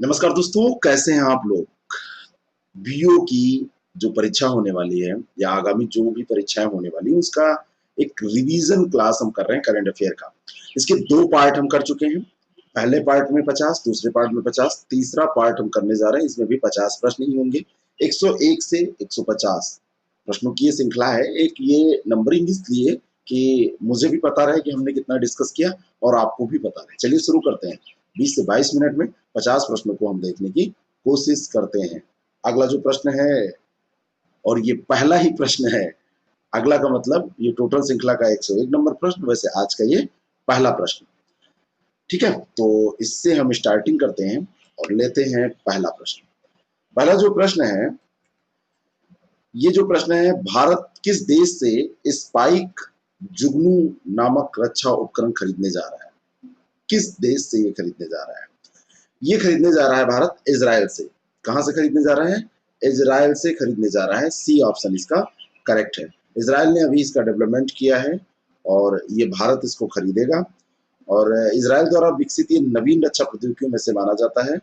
नमस्कार दोस्तों, कैसे हैं आप लोग? बीओ की जो परीक्षा होने वाली है या आगामी जो भी परीक्षाएं होने वाली है उसका एक रिवीजन क्लास हम कर रहे हैं करंट अफेयर का। इसके दो पार्ट हम कर चुके हैं। पहले पार्ट में 50, दूसरे पार्ट में 50, तीसरा पार्ट हम करने जा रहे हैं। इसमें भी 50 प्रश्न ही होंगे। 101 से 150 प्रश्नों की ये श्रृंखला है। एक ये नंबरिंग इसलिए कि मुझे भी पता रहे कि हमने कितना डिस्कस किया और आपको भी पता रहे। चलिए शुरू करते हैं। 20 से 22 मिनट में 50 प्रश्नों को हम देखने की कोशिश करते हैं। अगला जो प्रश्न है, और ये पहला ही प्रश्न है, अगला का मतलब ये टोटल श्रृंखला का 101 नंबर प्रश्न, वैसे आज का ये पहला प्रश्न। ठीक है, तो इससे हम स्टार्टिंग करते हैं और लेते हैं पहला प्रश्न। पहला जो प्रश्न है, ये जो प्रश्न है, भारत किस देश से स्पाइक जुगनू नामक रक्षा उपकरण खरीदने जा रहा है? किस देश से ये खरीदने जा रहा है? ये खरीदने जा रहा है भारत इजराइल से। कहां से खरीदने जा रहा है? इजराइल से खरीदने जा रहा है। सी ऑप्शन इसका करेक्ट है। इजराइल ने अभी इसका डेवलपमेंट किया है और ये भारत इसको खरीदेगा। और इजराइल द्वारा विकसित ये नवीन रक्षा प्रौद्योगिकियों में से माना जाता है।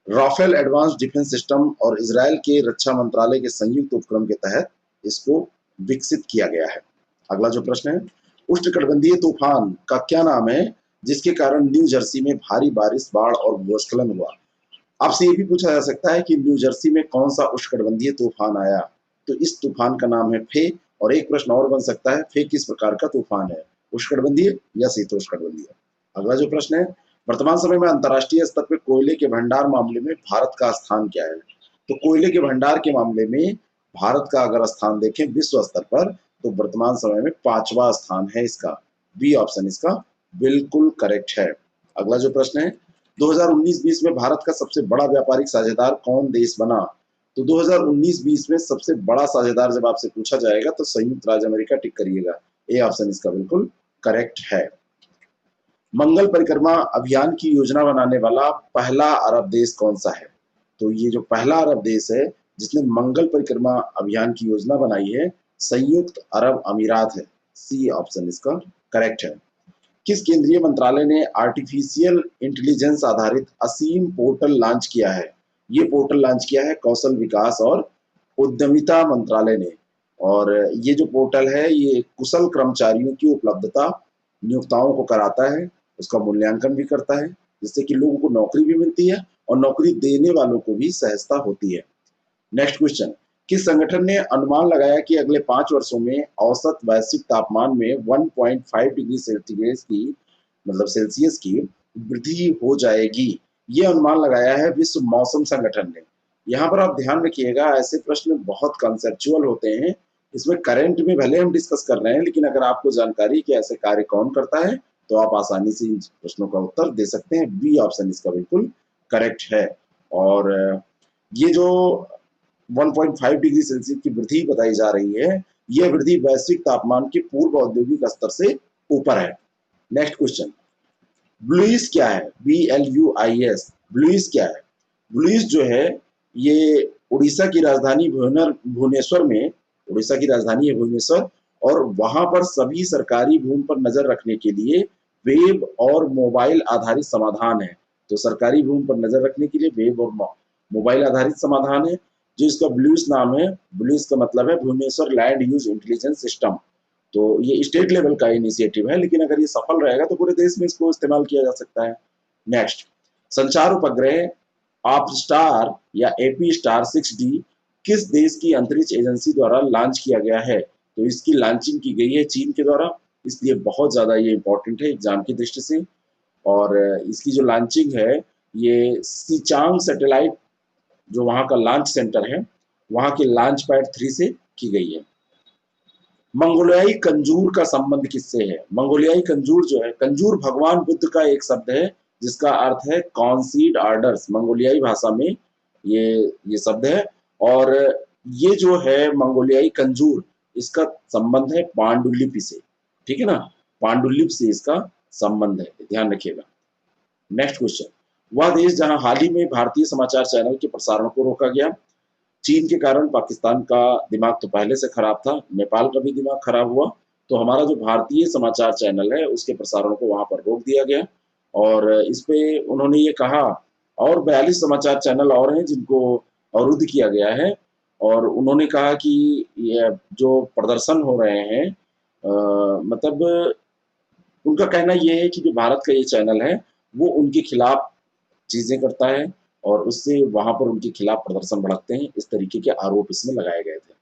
राफेल एडवांस डिफेंस सिस्टम और इजराइल के रक्षा मंत्रालय के संयुक्त उपक्रम के तहत इसको विकसित किया गया है। अगला जो प्रश्न है, उष्णकटिबंधीय तूफान का क्या नाम है जिसके कारण न्यू जर्सी में भारी बारिश, बाढ़ और भूस्खलन हुआ? आपसे ये भी पूछा जा सकता है कि न्यू जर्सी में कौन सा उष्णकटिबंधीय तूफान आया? तो इस तूफान का नाम है फे। और एक प्रश्न और बन सकता है, फे किस प्रकार का तूफान है, उष्णकटिबंधीय या शीतोष्णकटिबंधीय? अगला जो प्रश्न है, वर्तमान समय में अंतर्राष्ट्रीय स्तर पर कोयले के भंडार मामले में भारत का स्थान क्या है? तो कोयले के भंडार के मामले में भारत का अगर स्थान देखें विश्व स्तर पर, तो वर्तमान समय में 5वां स्थान है इसका। बी ऑप्शन इसका बिल्कुल करेक्ट है। अगला जो प्रश्न है, 2019-20 में भारत का सबसे बड़ा व्यापारिक साझेदार कौन देश बना? तो 2019-20 में सबसे बड़ा साझेदार जब आपसे पूछा जाएगा तो संयुक्त राज्य अमेरिका टिक करिएगा। ए ऑप्शन इसका बिल्कुल करेक्ट है। मंगल परिक्रमा अभियान की योजना बनाने वाला पहला अरब देश कौन सा है? तो ये जो पहला अरब देश है जिसने मंगल परिक्रमा अभियान की योजना बनाई है, संयुक्त अरब अमीरात है। सी ऑप्शन इसका करेक्ट है। किस केंद्रीय मंत्रालय ने आर्टिफिशियल इंटेलिजेंस आधारित असीम पोर्टल लॉन्च किया है? ये पोर्टल लॉन्च किया है कौशल विकास और उद्यमिता मंत्रालय ने। और ये जो पोर्टल है ये कुशल कर्मचारियों की उपलब्धता, नियोक्ताओं को कराता है, उसका मूल्यांकन भी करता है, जिससे कि लोगों को नौकरी भी मिलती है और नौकरी देने वालों को भी सहजता होती है। नेक्स्ट क्वेश्चन, किस संगठन ने अनुमान लगाया कि अगले 5 वर्षों में औसत वैश्विक तापमान में 1.5 डिग्री सेल्सियस की, मतलब सेल्सियस की वृद्धि हो जाएगी? ये अनुमान लगाया है विश्व मौसम संगठन ने। यहाँ पर आप ध्यान रखिएगा, ऐसे प्रश्न बहुत कंसेप्चुअल होते हैं। इसमें करंट में भले हम डिस्कस कर रहे हैं, लेकिन अगर आपको जानकारी कि ऐसे कार्य कौन करता है तो आप आसानी से इन प्रश्नों का उत्तर दे सकते हैं। बी ऑप्शन इसका बिल्कुल करेक्ट है। और ये जो 1.5 डिग्री सेल्सियस की वृद्धि बताई जा रही है, यह वृद्धि वैश्विक तापमान के पूर्व औद्योगिक स्तर से ऊपर है। नेक्स्ट क्वेश्चन, ब्लूइस क्या है? BLUIS, ब्लूइस क्या है? ब्लूइस जो है ये उड़ीसा की राजधानी भुवनेश्वर में, उड़ीसा की राजधानी है भुवनेश्वर, और वहां पर सभी सरकारी भूमि पर नजर रखने के लिए वेब और मोबाइल आधारित समाधान है। तो सरकारी भूमि पर नजर रखने के लिए वेब और मोबाइल आधारित समाधान है जो इसका ब्लूइस नाम है। ब्लूइस का मतलब है Bhubaneswar land use intelligence system. तो ये स्टेट लेवल का इनिशिएटिव है, लेकिन अगर ये सफल रहेगा तो पूरे देश में इसको इस्तेमाल किया जा सकता है। नेक्स्ट, संचार उपग्रह आप स्टार या एपी स्टार 6D किस देश की अंतरिक्ष एजेंसी द्वारा लॉन्च किया गया है? तो इसकी लॉन्चिंग की गई है चीन के द्वारा, इसलिए बहुत ज्यादा ये इंपॉर्टेंट है एग्जाम की दृष्टि से। और इसकी जो लॉन्चिंग है ये सीचांग सैटेलाइट, जो वहां का लॉन्च सेंटर है, वहां के लॉन्च पैड 3 से की गई है। मंगोलियाई कंजूर का संबंध किससे है? मंगोलियाई कंजूर जो है, कंजूर भगवान बुद्ध का एक शब्द है जिसका अर्थ है कॉन्सीड आर्डर्स। मंगोलियाई भाषा में ये शब्द है। और ये जो है मंगोलियाई कंजूर, इसका संबंध है पांडुलिपि से। ठीक है ना, पांडुलिपि से इसका संबंध है, ध्यान रखिएगा। नेक्स्ट क्वेश्चन, वह देश जहां हाल ही में भारतीय समाचार चैनल के प्रसारण को रोका गया। चीन के कारण पाकिस्तान का दिमाग तो पहले से खराब था, नेपाल का भी दिमाग खराब हुआ, तो हमारा जो भारतीय समाचार चैनल है उसके प्रसारण को वहां पर रोक दिया गया। और इस पे उन्होंने ये कहा और 42 समाचार चैनल और हैं जिनको अवरुद्ध किया गया है। और उन्होंने कहा कि ये जो प्रदर्शन हो रहे हैं, मतलब उनका कहना ये है कि जो भारत का ये चैनल है वो उनके खिलाफ चीजें करता है और उससे वहां पर उनके खिलाफ प्रदर्शन भड़कते हैं, इस तरीके के आरोप इसमें लगाए गए थे।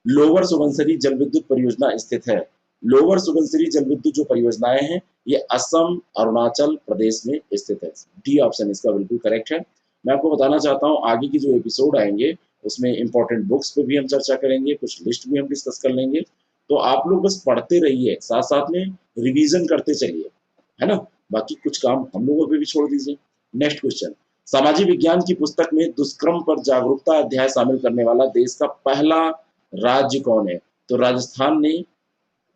लोअर सुबनसिरी जल विद्युत परियोजना स्थित है। लोअर सुबनसिरी जल विद्युत जो परियोजनाएं हैं ये असम अरुणाचल प्रदेश में स्थित है। डी ऑप्शन इसका बिल्कुल करेक्ट है। मैं आपको बताना चाहता हूँ आगे की जो एपिसोड आएंगे उसमें इंपॉर्टेंट बुक्स पे भी हम चर्चा करेंगे, कुछ लिस्ट भी हम डिस्कस कर लेंगे। तो आप लोग बस पढ़ते रहिए, साथ साथ में रिवीजन करते चलिए, है ना। बाकी कुछ काम हम लोगों पे भी छोड़ दीजिए। नेक्स्ट क्वेश्चन, सामाजिक विज्ञान की पुस्तक में दुष्कर्म पर जागरूकता अध्याय शामिल करने वाला देश का पहला राज्य कौन है? तो राजस्थान ने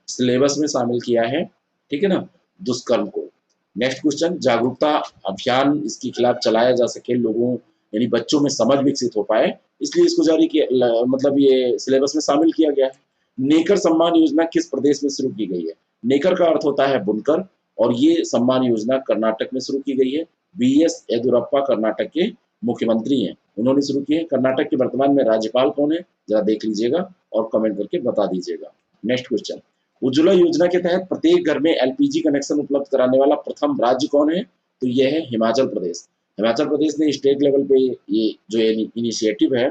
सिलेबस में शामिल किया है, ठीक है ना, दुष्कर्म को। नेक्स्ट क्वेश्चन, जागरूकता अभियान इसके खिलाफ चलाया जा सके, लोगों यानी बच्चों में समझ विकसित हो पाए, इसलिए इसको जारी किया, मतलब ये सिलेबस में शामिल किया गया है। नेकर सम्मान योजना किस प्रदेश में शुरू की गई है? नेकर का अर्थ होता है बुनकर, और ये सम्मान योजना कर्नाटक में शुरू की गई है। BS येदियुरप्पा कर्नाटक के मुख्यमंत्री हैं, उन्होंने शुरू की है। कर्नाटक के वर्तमान में राज्यपाल कौन है? जरा देख लीजिएगा और कमेंट करके बता दीजिएगा। नेक्स्ट क्वेश्चन, उज्ज्वला योजना के तहत प्रत्येक घर में LPG कनेक्शन उपलब्ध कराने वाला प्रथम राज्य कौन है? तो यह है हिमाचल प्रदेश। हिमाचल प्रदेश ने स्टेट लेवल पे ये जो इनिशिएटिव है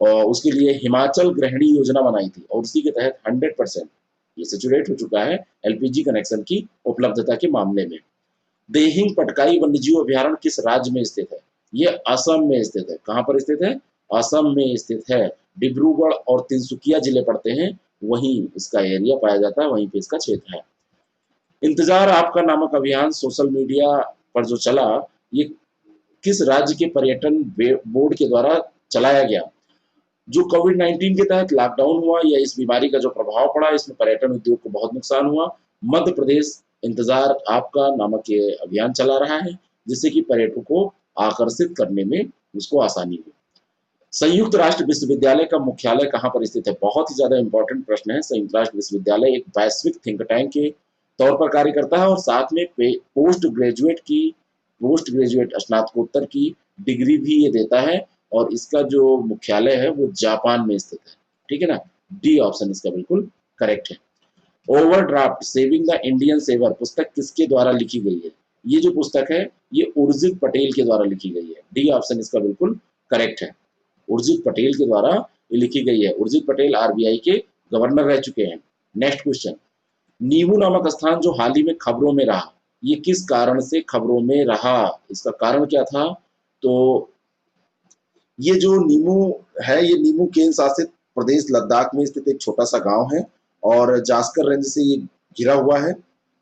और उसके लिए हिमाचल गृहिणी योजना बनाई थी, और उसी के तहत 100% ये सेचुरेट हो चुका है LPG कनेक्शन की उपलब्धता के मामले में। देहिंग पटकाई वन्यजीव अभ्यारण्य किस राज्य में स्थित है? ये असम में स्थित है। कहाँ पर स्थित है? असम में स्थित है। डिब्रूगढ़ और तिनसुकिया जिले पड़ते हैं, वहीं इसका एरिया पाया जाता है, वहीं पे इसका क्षेत्र है। इंतजार आपका नामक अभियान सोशल मीडिया पर जो चला, ये किस राज्य के पर्यटन बोर्ड के द्वारा चलाया गया? जो कोविड-19 के तहत लॉकडाउन हुआ या इस बीमारी का जो प्रभाव पड़ा, इसमें पर्यटन उद्योग को बहुत नुकसान हुआ। मध्य प्रदेश इंतजार आपका नामक ये अभियान चला रहा है, जिससे कि पर्यटकों को आकर्षित करने में उसको आसानी हुई। संयुक्त राष्ट्र विश्वविद्यालय का मुख्यालय कहाँ पर स्थित है? बहुत ही ज्यादा इंपॉर्टेंट प्रश्न है। संयुक्त राष्ट्र विश्वविद्यालय एक वैश्विक थिंक टैंक के तौर पर कार्य करता है और साथ में पोस्ट ग्रेजुएट स्नातकोत्तर की डिग्री भी ये देता है, और इसका जो मुख्यालय है वो जापान में स्थित है, ठीक है ना। डी ऑप्शन इसका बिल्कुल करेक्ट है। Overdraft saving the Indian saver पुस्तक किसके द्वारा लिखी गई है? ये जो पुस्तक है ये उर्जित पटेल के द्वारा लिखी गई है। डी ऑप्शन इसका बिल्कुल करेक्ट है। उर्जित पटेल के द्वारा ये लिखी गई है। उर्जित पटेल RBI के गवर्नर रह चुके हैं। नेक्स्ट क्वेश्चन, नीमू नामक स्थान जो हाल ही में खबरों में रहा, ये किस कारण से खबरों में रहा? इसका कारण क्या था? तो ये जो नीमू है, ये नीमू केंद्र शासित प्रदेश लद्दाख में स्थित एक छोटा सा गांव है, और जास्कर रेंज से ये घिरा हुआ है।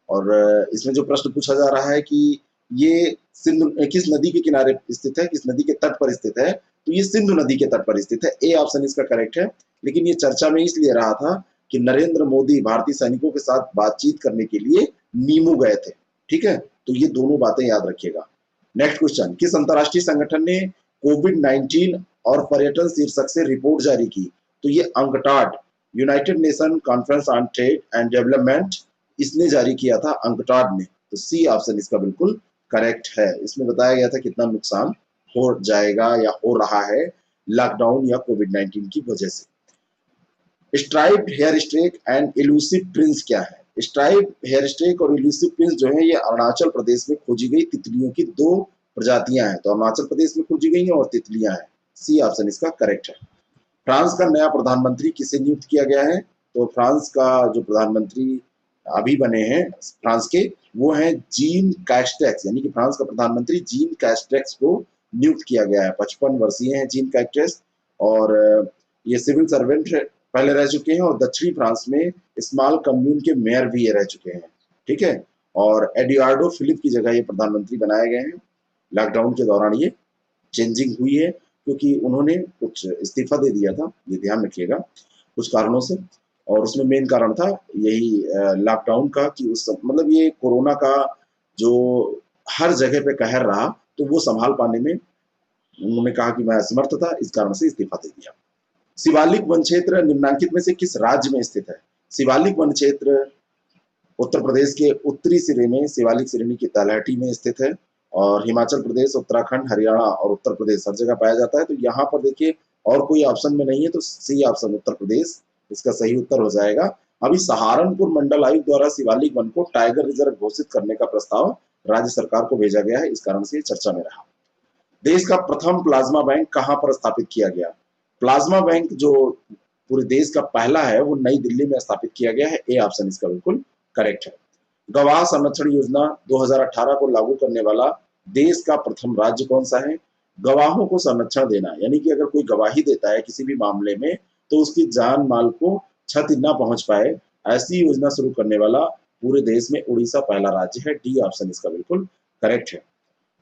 और इसमें जो प्रश्न पूछा जा रहा है कि ये सिंधु किस नदी के किनारे स्थित है, किस नदी के तट पर स्थित है? तो ये सिंधु नदी के तट पर स्थित है। ए ऑप्शन इसका करेक्ट है। लेकिन ये चर्चा में इसलिए रहा था कि नरेंद्र मोदी भारतीय सैनिकों के साथ बातचीत करने के लिए नीमू गए थे, ठीक है। तो ये दोनों बातें याद रखिएगा। नेक्स्ट क्वेश्चन, किस अंतर्राष्ट्रीय संगठन ने कोविड-19 और पर्यटन शीर्षक से रिपोर्ट जारी की? तो ये UNCTAD, United nation conference on trade and development, इसने जारी किया था, अंकटाड ने। तो सी ऑप्शन इसका बिल्कुल करेक्ट है। इसमें बताया गया था कितना नुकसान हो जाएगा या हो रहा है लॉकडाउन या कोविड-19 की वजह से। Striped hair streak and elusive prince क्या है? स्ट्राइप्ड हेयर स्ट्रेक और इलूसिव प्रिंस जो है ये अरुणाचल प्रदेश में खोजी गई तितलियों की दो प्रजातियां हैं। तो अरुणाचल प्रदेश में खोजी गई हैं और तितलियां हैं। सी ऑप्शन इसका करेक्ट है। फ्रांस का नया प्रधानमंत्री किसे नियुक्त किया गया है? तो फ्रांस का जो प्रधानमंत्री अभी बने हैं फ्रांस के, वो हैं जीन कैस्टेक्स, यानी कि फ्रांस का प्रधानमंत्री जीन कैस्टेक्स को नियुक्त किया गया है। 55 वर्षीय हैं जीन कैस्टेक्स, और ये सिविल सर्वेंट पहले रह चुके हैं, और दक्षिणी फ्रांस में स्मॉल कम्यून के मेयर भी ये रह चुके हैं, ठीक है। और एडुआर्डो फिलिप की जगह ये प्रधानमंत्री बनाए गए हैं। लॉकडाउन के दौरान ये चेंजिंग हुई है, क्योंकि उन्होंने कुछ इस्तीफा दे दिया था, ये ध्यान रखिएगा, कुछ कारणों से। और उसमें मेन कारण था यही लॉकडाउन का, कि उस मतलब ये कोरोना का जो हर जगह पे कहर रहा, तो वो संभाल पाने में उन्होंने कहा कि मैं असमर्थ था, इस कारण से इस्तीफा दे दिया। शिवालिक वन क्षेत्र निम्नांकित में से किस राज्य में स्थित है? शिवालिक वन क्षेत्र उत्तर प्रदेश के उत्तरी सिरे में शिवालिक श्रेणी की तलहटी में स्थित है, और हिमाचल प्रदेश, उत्तराखंड, हरियाणा और उत्तर प्रदेश हर जगह पाया जाता है। तो यहाँ पर देखिए और कोई ऑप्शन में नहीं है, तो सी ऑप्शन उत्तर प्रदेश इसका सही उत्तर हो जाएगा। अभी सहारनपुर मंडल आयुक्त द्वारा शिवालिक वन को टाइगर रिजर्व घोषित करने का प्रस्ताव राज्य सरकार को भेजा गया है, इस कारण से चर्चा में रहा। देश का प्रथम प्लाज्मा बैंक कहां पर स्थापित किया गया? प्लाज्मा बैंक जो पूरे देश का पहला है वो नई दिल्ली में स्थापित किया गया है, ए ऑप्शन इसका बिल्कुल करेक्ट है। गवाह संरक्षण योजना 2018 को लागू करने वाला देश का प्रथम राज्य कौन सा है? गवाहों को संरक्षण देना, यानी कि अगर कोई गवाही देता है किसी भी मामले में तो उसकी जान माल को क्षति न पहुंच पाए, ऐसी योजना शुरू करने वाला पूरे देश में उड़ीसा पहला राज्य है, डी ऑप्शन इसका बिल्कुल करेक्ट है।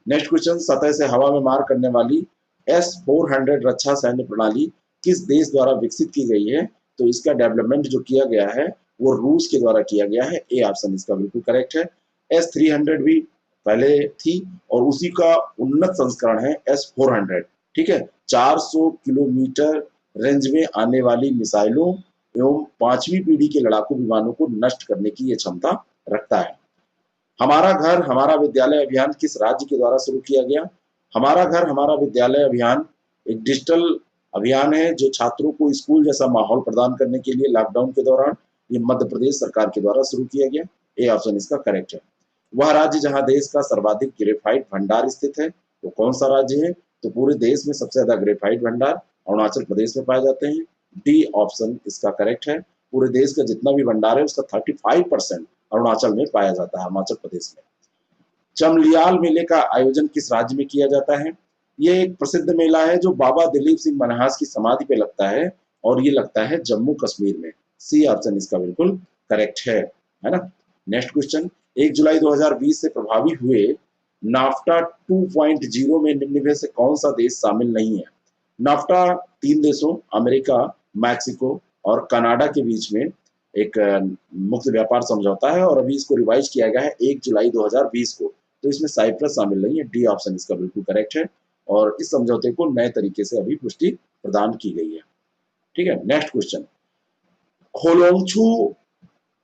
नेक्स्ट क्वेश्चन, सतह से हवा में मार करने वाली S-400 रक्षा सैन्य प्रणाली किस देश द्वारा विकसित की गई है? तो इसका डेवलपमेंट जो किया गया है वो रूस के द्वारा किया गया है, ए ऑप्शन इसका बिल्कुल करेक्ट है। S-300 भी पहले थी और उसी का उन्नत संस्करण है S-400, ठीक है। 400 किलोमीटर रेंज में आने वाली मिसाइलों एवं 5वीं पीढ़ी के लड़ाकू विमानों को नष्ट करने की ये क्षमता रखता है। हमारा घर हमारा विद्यालय अभियान किस राज्य के द्वारा शुरू किया गया? हमारा घर हमारा विद्यालय अभियान एक डिजिटल अभियान है जो छात्रों को स्कूल जैसा माहौल प्रदान करने के लिए लॉकडाउन के दौरान ये मध्य प्रदेश सरकार के द्वारा शुरू किया गया, ए ऑप्शन इसका करेक्ट है। वह राज्य जहां देश का सर्वाधिक ग्रेफाइट भंडार स्थित है वो कौन सा राज्य है? तो पूरे देश में सबसे ज्यादा ग्रेफाइट भंडार अरुणाचल प्रदेश में पाए जाते हैं, डी ऑप्शन इसका करेक्ट है। पूरे देश का जितना भी भंडार है उसका 35% अरुणाचल में पाया जाता है, अरुणाचल प्रदेश में। चमलियाल मेले का आयोजन किस राज्य में किया जाता है? ये एक प्रसिद्ध मेला है जो बाबा दिलीप सिंह मनहास की समाधि पे लगता है और ये लगता है जम्मू कश्मीर में, सी ऑप्शन इसका बिल्कुल करेक्ट है ना। नेक्स्ट क्वेश्चन, 1 जुलाई 2020 से प्रभावी हुए नाफ्टा 2.0 में निम्न में से कौन सा देश शामिल नहीं है? नाफ्टा 3 देशों अमेरिका, मैक्सिको और कनाडा के बीच में एक मुक्त व्यापार समझौता है और अभी इसको रिवाइज किया गया है 1 जुलाई 2020 को, तो इसमें साइप्रस शामिल नहीं है, डी ऑप्शन इसका बिल्कुल करेक्ट है। और इस समझौते को नए तरीके से अभी पुष्टि प्रदान की गई है, ठीक है। नेक्स्ट क्वेश्चन, होलोंगछू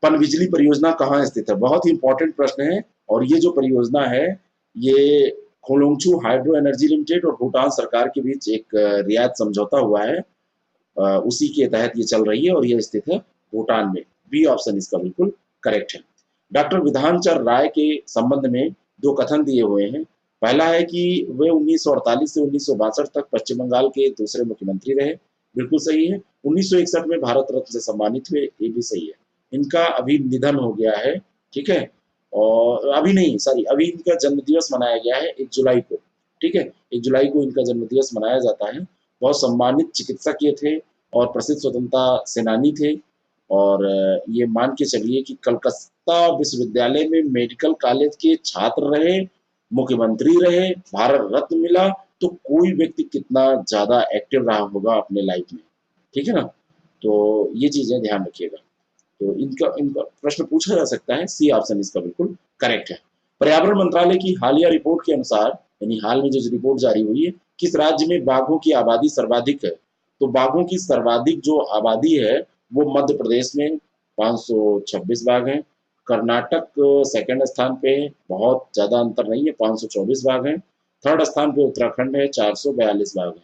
पनबिजली परियोजना कहाँ स्थित है? बहुत ही इंपॉर्टेंट प्रश्न है और ये जो परियोजना है ये होलोंगछू हाइड्रो एनर्जी लिमिटेड और भूटान सरकार के बीच एक रियायत समझौता हुआ है, उसी के तहत ये चल रही है और ये स्थित है भूटान में, बी ऑप्शन इसका बिल्कुल करेक्ट है। डॉक्टर विधानचंद्र राय के संबंध में 2 कथन दिए हुए हैं। पहला है कि वे 1948 से 1962 तक पश्चिम बंगाल के दूसरे मुख्यमंत्री रहे, बिल्कुल सही है। 1961 में भारत रत्न से सम्मानित हुए, ये भी सही है। इनका अभी निधन हो गया है, ठीक है, और अभी नहीं सॉरी अभी इनका जन्मदिवस मनाया गया है 1 जुलाई को, ठीक है, 1 जुलाई को इनका जन्मदिवस मनाया जाता है। बहुत सम्मानित चिकित्सक ये थे और प्रसिद्ध स्वतंत्रता सेनानी थे और ये मान के चलिए कि कलकत्ता विश्वविद्यालय में मेडिकल कॉलेज के छात्र रहे, मुख्यमंत्री रहे, भारत रत्न मिला, तो कोई व्यक्ति कितना ज्यादा एक्टिव रहा होगा अपने लाइफ में, ठीक है ना। तो ये चीजें ध्यान रखिएगा। तो इनका इनका प्रश्न पूछा जा सकता है, सी ऑप्शन इसका बिल्कुल करेक्ट है। पर्यावरण मंत्रालय की हालिया रिपोर्ट के अनुसार, यानी हाल में जो रिपोर्ट जारी हुई है, किस राज्य में बाघों की आबादी सर्वाधिक है? तो बाघों की सर्वाधिक जो आबादी है वो मध्य प्रदेश में 526 बाघ हैं, कर्नाटक सेकंड स्थान पे है, बहुत ज्यादा अंतर नहीं है, 524 बाघ हैं। थर्ड स्थान पे उत्तराखंड है, 442 बाघ हैं।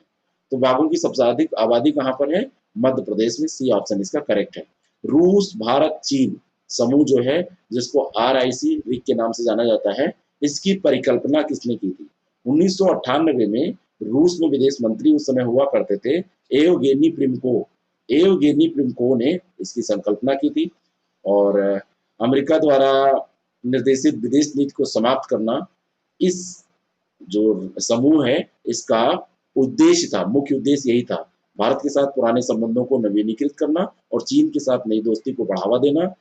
तो बाघों की सबसे अधिक आबादी कहाँ पर है? मध्य प्रदेश में, सी ऑप्शन इसका करेक्ट है। रूस, भारत, चीन समूह जो है जिसको RIC रिक के नाम से जाना जाता है, इसकी परिकल्पना किसने की थी? 1998 में रूस में विदेश मंत्री उस समय हुआ करते थे एवगेनी प्रिमको ने इसकी संकल्पना की थी और अमेरिका द्वारा निर्देशित विदेश नीति को समाप्त करना इस जो समूह है इसका उद्देश्य था, मुख्य उद्देश्य यही था, भारत के साथ पुराने संबंधों को नवीनीकृत करना और चीन के साथ नई दोस्ती को बढ़ावा देना।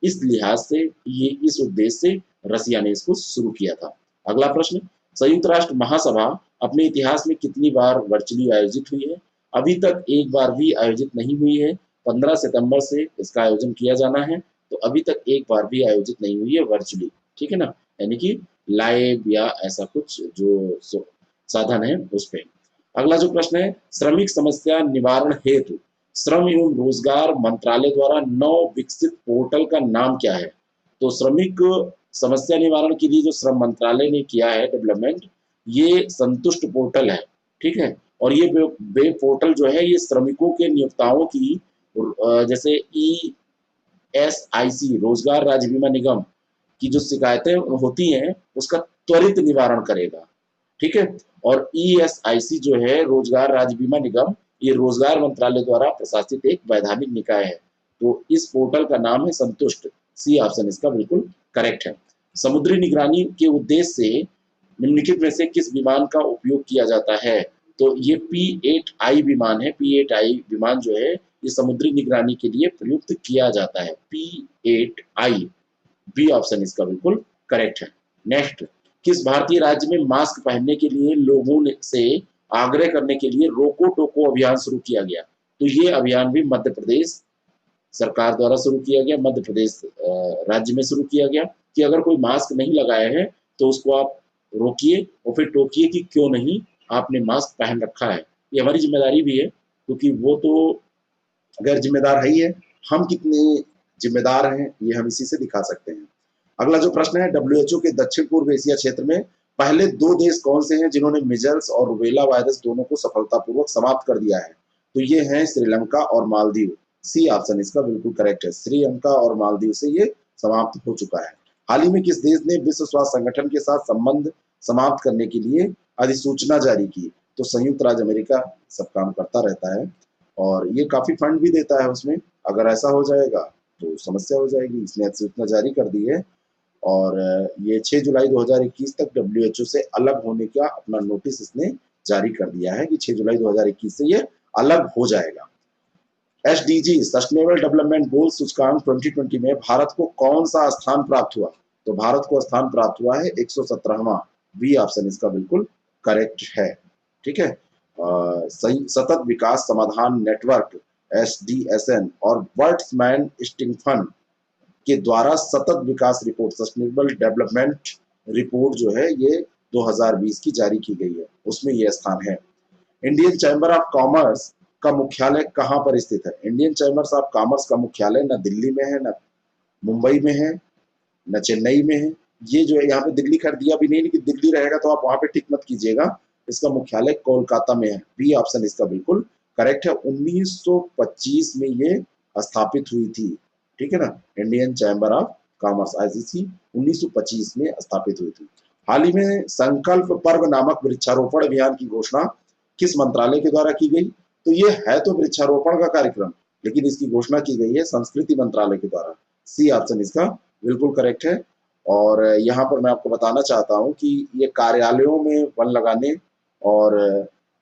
इस लिहाज से ये इस उद्देश्य से रसिया ने इसको शुरू किया था। अगला प्रश्न, संयुक्त राष्ट्र महासभा अपने इतिहास में कितनी बार वर्चुअली आयोजित हुई है? अभी तक एक बार भी आयोजित नहीं हुई है। 15 सितंबर से इसका आयोजन किया जाना है, तो अभी तक एक बार भी आयोजित नहीं हुई है वर्चुअली, ठीक है ना, यानी कि लाइव या ऐसा कुछ जो साधन है उस पे। अगला जो प्रश्न है, श्रमिक समस्या निवारण हेतु श्रम एवं रोजगार मंत्रालय द्वारा नव विकसित पोर्टल का नाम क्या है? तो श्रमिक समस्या निवारण के लिए जो श्रम मंत्रालय ने किया है डेवलपमेंट, ये संतुष्ट पोर्टल है, ठीक है। और ये वेब पोर्टल जो है ये श्रमिकों के नियोक्ताओं की जैसे ESIC रोजगार राज्य बीमा निगम की जो शिकायतें होती हैं उसका त्वरित निवारण करेगा, ठीक है। और ESIC जो है रोजगार राज्य बीमा निगम, ये रोजगार मंत्रालय द्वारा प्रशासित एक वैधानिक निकाय है। तो इस पोर्टल का नाम है संतुष्ट। सी ऑप्शन इसका बिल्कुल करेक्ट है। समुद्री निगरानी के उद्देश्य से निम्नलिखित में से किस विमान का उपयोग किया जाता है? तो ये P8I विमान है। P8I विमान जो है ये समुद्री निगरानी के लिए प्रयुक्त किया जाता है। P8I, बी ऑप्शन इसका बिल्कुल करेक्ट है। नेक्स्ट, किस भारतीय राज्य में मास्क पहनने के लिए लोगों से आग्रह करने के लिए रोको टोको अभियान शुरू किया गया? तो ये अभियान भी मध्य प्रदेश सरकार द्वारा शुरू किया गया, मध्य प्रदेश राज्य में शुरू किया गया कि अगर कोई मास्क नहीं लगाया है तो उसको आप रोकिए और फिर टोकिए कि क्यों नहीं आपने मास्क पहन रखा है। ये हमारी जिम्मेदारी भी है, क्योंकि वो तो गैर जिम्मेदार है ही है, हम कितने जिम्मेदार हैं ये हम इसी से दिखा सकते हैं। अगला जो प्रश्न है, WHO के दक्षिण पूर्व एशिया क्षेत्र में पहले 2 देश कौन से हैं जिन्होंने मीजल्स और रूबेला वायरस दोनों को सफलतापूर्वक समाप्त कर दिया है? तो ये हैं श्रीलंका और मालदीव। सी ऑप्शन इसका बिल्कुल करेक्ट है। श्रीलंका और मालदीव से ये समाप्त हो चुका है। हाल ही में किस देश ने विश्व स्वास्थ्य संगठन के साथ संबंध समाप्त करने के लिए अधिसूचना जारी की? तो संयुक्त राज्य अमेरिका सब काम करता रहता है और ये काफी फंड भी देता है उसमें। अगर ऐसा हो जाएगा तो समस्या हो जाएगी, इसने अधिसूचना जारी कर दी है और ये 6 जुलाई 2021 तक WHO से अलग होने का अपना नोटिस इसने जारी कर दिया है कि 6 जुलाई 2021 से ये अलग हो जाएगा। SDG सस्टेनेबल डेवलपमेंट गोल सूचकांक 2020 में भारत को कौन सा स्थान प्राप्त हुआ? तो भारत को स्थान प्राप्त हुआ है 117वां। बी ऑप्शन इसका बिल्कुल करेक्ट है, ठीक है। सतत विकास समाधान नेटवर्क SDSN और वर्ड्समैन स्टिंगफन के द्वारा सतत विकास रिपोर्ट सस्टेनेबल डेवलपमेंट रिपोर्ट जो है ये 2020 की जारी की गई है, उसमें ये स्थान है। इंडियन चैम्बर ऑफ कॉमर्स का मुख्यालय कहाँ पर स्थित है? इंडियन चैम्बर्स ऑफ कॉमर्स का मुख्यालय न दिल्ली में है, न मुंबई में है, न चेन्नई में है। ये जो है यहाँ पे दिल्ली कर दिया भी नहीं, लेकिन दिल्ली रहेगा तो आप वहां पे टिक मत कीजिएगा। इसका मुख्यालय कोलकाता में है। बी ऑप्शन इसका बिल्कुल करेक्ट है। 1925 में ये स्थापित हुई थी, ठीक है ना। Indian chamber of commerce ICC 1925 में स्थापित हुई थी। हाल ही में संकल्प पर्व नामक वृक्षारोपण अभियान की घोषणा किस मंत्रालय के द्वारा की गई? तो ये है तो वृक्षारोपण का कार्यक्रम, लेकिन इसकी घोषणा की गई है संस्कृति मंत्रालय के द्वारा। सी ऑप्शन इसका बिल्कुल करेक्ट है। और यहाँ पर मैं आपको बताना चाहता हूँ कि ये कार्यालयों में वन लगाने और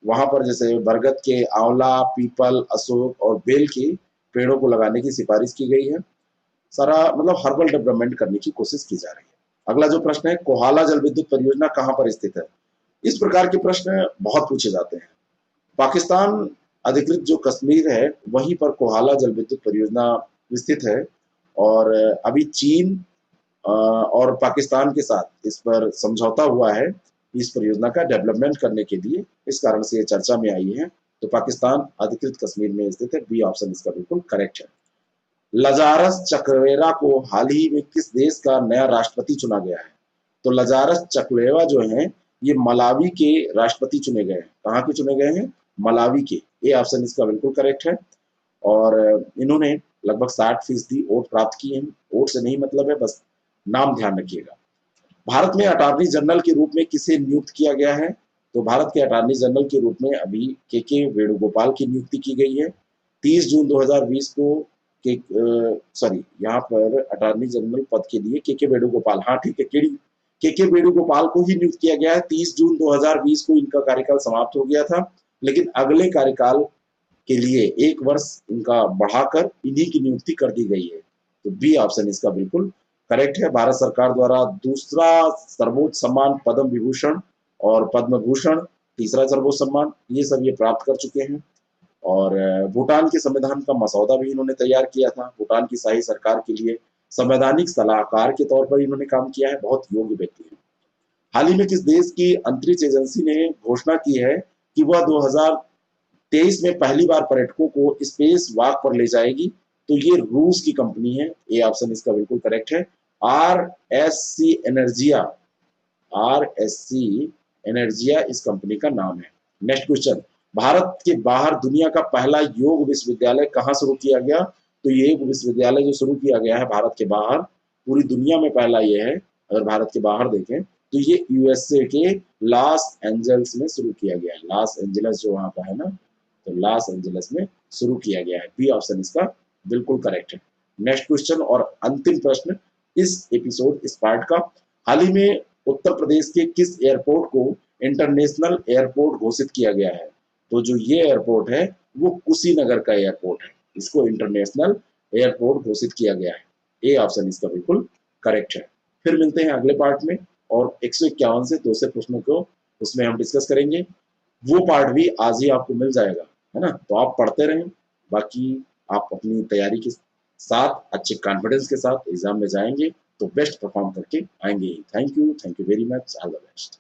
वहां पर जैसे बरगद के, आंवला, पीपल, अशोक और बेल के पेड़ों को लगाने की सिफारिश की गई है। सारा मतलब हर्बल डेवलपमेंट करने की कोशिश की जा रही है। अगला जो प्रश्न है, कोहाला जल विद्युत परियोजना कहाँ पर स्थित है? इस प्रकार के प्रश्न बहुत पूछे जाते हैं। पाकिस्तान अधिकृत जो कश्मीर है वहीं पर कोहाला जल विद्युत परियोजना स्थित है और अभी चीन और पाकिस्तान के साथ इस पर समझौता हुआ है इस परियोजना का डेवलपमेंट करने के लिए, इस कारण से ये चर्चा में आई है। तो पाकिस्तान अधिकृत कश्मीर में स्थित है। बी ऑप्शन इसका बिल्कुल करेक्ट है। लजारस चक्वेरा को हाल ही में किस देश का नया राष्ट्रपति चुना गया है? तो लजारस चक्वेरा जो है ये मलावी के राष्ट्रपति चुने गए हैं। कहाँ के चुने गए हैं? मलावी के। ए ऑप्शन इसका बिल्कुल करेक्ट है। और इन्होंने लगभग 60% वोट प्राप्त किए हैं। वोट से नहीं मतलब है, बस नाम ध्यान रखिएगा। भारत में अटॉर्नी जनरल के रूप में किसे नियुक्त किया गया है? तो भारत के अटॉर्नी जनरल के रूप में अभी के वेणुगोपाल की नियुक्ति की गई है। 30 जून 2020 को यहाँ पर अटॉर्नी जनरल पद के लिए के वेणुगोपाल, हाँ ठीक है, के वेणुगोपाल को ही नियुक्त किया गया है। 30 जून 2020 को इनका कार्यकाल समाप्त हो गया था, लेकिन अगले कार्यकाल के लिए 1 वर्ष इनका बढ़ाकर इन्हीं की नियुक्ति कर दी गई है। तो बी ऑप्शन इसका बिल्कुल करेक्ट है। भारत सरकार द्वारा दूसरा सर्वोच्च सम्मान पद्म विभूषण और पद्म भूषण, तीसरा सर्वोच्च सम्मान, ये सब ये प्राप्त कर चुके हैं। और भूटान के संविधान का मसौदा भी इन्होंने तैयार किया था। भूटान की शाही सरकार के लिए संवैधानिक सलाहकार के तौर पर इन्होंने काम किया है। बहुत योग्य व्यक्ति है। हाल ही में किस देश की अंतरिक्ष एजेंसी ने घोषणा की है कि वह 2023 में पहली बार पर्यटकों को स्पेस वॉक पर ले जाएगी? तो ये रूस की कंपनी है। ए ऑप्शन इसका बिल्कुल करेक्ट है। RSC एनर्जिया, RSC एनर्जिया इस कंपनी का नाम है। नेक्स्ट क्वेश्चन, भारत के बाहर दुनिया का पहला योग विश्वविद्यालय कहाँ शुरू किया गया? तो ये विश्वविद्यालय जो शुरू किया गया है भारत के बाहर, पूरी दुनिया में पहला ये है। अगर भारत के बाहर देखें तो ये यूएसए के लॉस एंजल्स में शुरू किया गया है। लॉस एंजल्स जो वहां का है ना, तो लॉस एंजल्स में शुरू किया गया है। बी ऑप्शन इसका बिल्कुल करेक्ट है। नेक्स्ट क्वेश्चन और अंतिम प्रश्न इस एपिसोड, इस पार्ट का, हाल ही में उत्तर प्रदेश के किस एयरपोर्ट को इंटरनेशनल एयरपोर्ट घोषित किया गया है? तो जो ये एयरपोर्ट है वो कुशीनगर का एयरपोर्ट है, इसको इंटरनेशनल एयरपोर्ट घोषित किया गया है। ए ऑप्शन इसका बिल्कुल करेक्ट है। फिर मिलते हैं अगले पार्ट में, और 151 से 200 प्रश्नों को उसमें हम डिस्कस करेंगे। वो पार्ट भी आज ही आपको मिल जाएगा, है ना? तो आप पढ़ते रहें, बाकी आप अपनी तैयारी के साथ, अच्छे कॉन्फिडेंस के साथ एग्जाम में जाएंगे तो बेस्ट परफॉर्म करके आएंगे। Thank you very much, all the best.